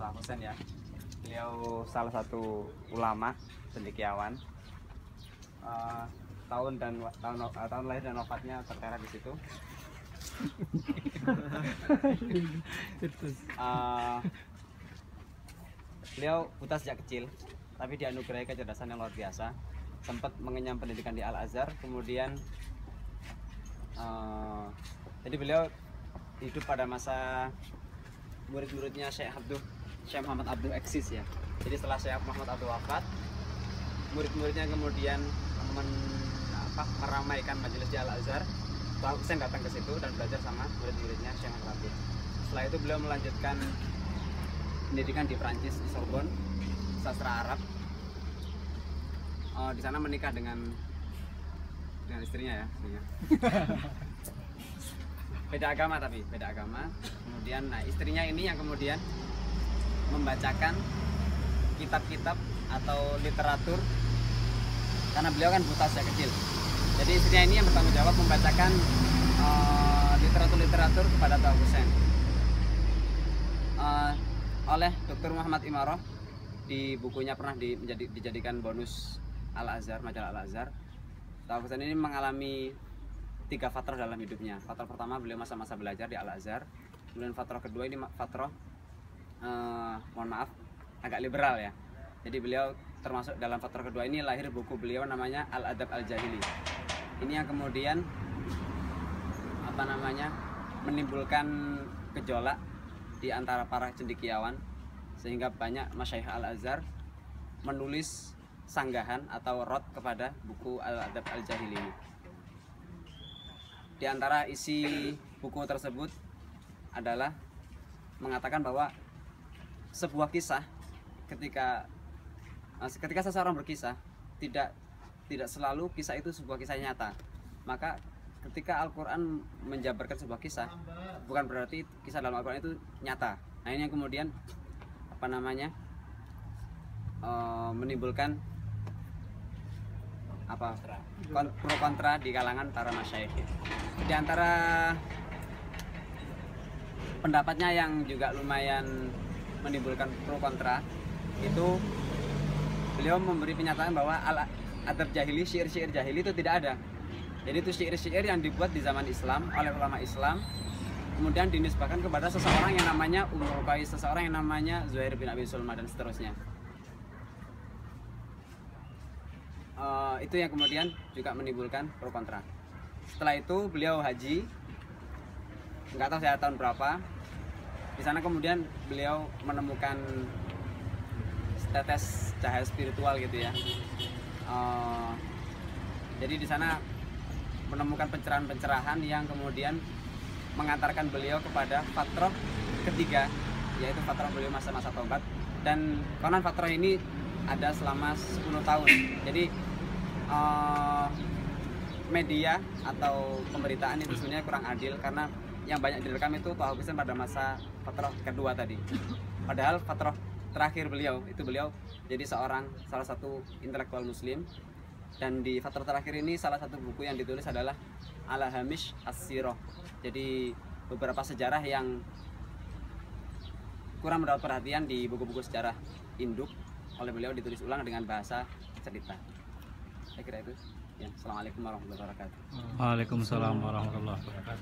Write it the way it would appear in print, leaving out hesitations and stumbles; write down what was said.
Pak Husain ya. Beliau salah satu ulama cendekiawan. Tahun lahir dan wafatnya tertera di situ. Beliau buta sejak kecil, tapi dianugerahi kecerdasan yang luar biasa. Sempat mengenyam pendidikan di Al-Azhar, kemudian jadi beliau hidup pada masa murid-muridnya Syekh Muhammad Abduh eksis ya. Jadi setelah Syekh Muhammad Abduh wafat, murid-muridnya kemudian meramaikan majelis di Al-Azhar. Pak Husain datang ke situ dan belajar sama murid-muridnya Syekh Muhammad Abduh. Setelah itu beliau melanjutkan pendidikan di Prancis, di Sorbonne, sastra Arab. Di sana menikah dengan istrinya ya, beda agama. Kemudian istrinya ini yang kemudian membacakan kitab-kitab atau literatur, karena beliau kan buta sejak kecil. Jadi istrinya ini yang bertanggung jawab membacakan literatur kepada Pak Husain. Oleh Dr. Muhammad Imaroh di bukunya pernah dijadikan bonus Al-Azhar, majalah Al-Azhar. Pak Husain ini mengalami 3 fatrah dalam hidupnya. Fatrah pertama beliau masa-masa belajar di Al-Azhar. Kemudian fatrah kedua ini fatrah agak liberal ya. Jadi beliau termasuk dalam fatrah kedua ini lahir buku beliau namanya Al-Adab Al-Jahili. Ini yang kemudian menimbulkan gejolak di antara para cendekiawan, sehingga banyak masyayikh Al-Azhar menulis sanggahan atau rot kepada buku Al-Adab Al-Jahili ini. Di antara isi buku tersebut adalah mengatakan bahwa sebuah kisah ketika seseorang berkisah tidak selalu kisah itu sebuah kisah nyata. Maka ketika Al-Quran menjabarkan sebuah kisah, bukan berarti kisah dalam Al-Quran itu nyata. Nah ini yang kemudian menimbulkan pro kontra di kalangan para masyayikh. Di antara pendapatnya yang juga lumayan menimbulkan pro kontra itu, beliau memberi pernyataan bahwa adab jahili, syair-syair jahili itu tidak ada. Jadi itu syair-syair yang dibuat di zaman Islam oleh ulama Islam, kemudian dinisbahkan kepada seseorang yang namanya Umar Qais, seseorang yang namanya Zuhair bin Abi Sulma, dan seterusnya. Itu yang kemudian juga menimbulkan pro kontra. Setelah itu beliau haji, nggak tahu saya tahun berapa. Di sana kemudian beliau menemukan tetes cahaya spiritual gitu ya. Jadi di sana menemukan pencerahan-pencerahan yang kemudian mengantarkan beliau kepada fatrah ketiga, yaitu fatrah beliau masa-masa tobat. Dan konon fatrah ini ada selama 10 tahun. Jadi media atau pemberitaan itu sebenarnya kurang adil, karena yang banyak direkam itu Pak Husain pada masa fatrah kedua tadi. Padahal fatrah terakhir beliau jadi salah satu intelektual muslim. Dan di fatrah terakhir ini salah satu buku yang ditulis adalah Al-Hamish As-Sirah. Jadi beberapa sejarah yang kurang mendapat perhatian di buku-buku sejarah induk oleh beliau ditulis ulang dengan bahasa cerita. Saya kira itu. Ya, Assalamualaikum warahmatullahi wabarakatuh. Waalaikumsalam warahmatullahi wabarakatuh.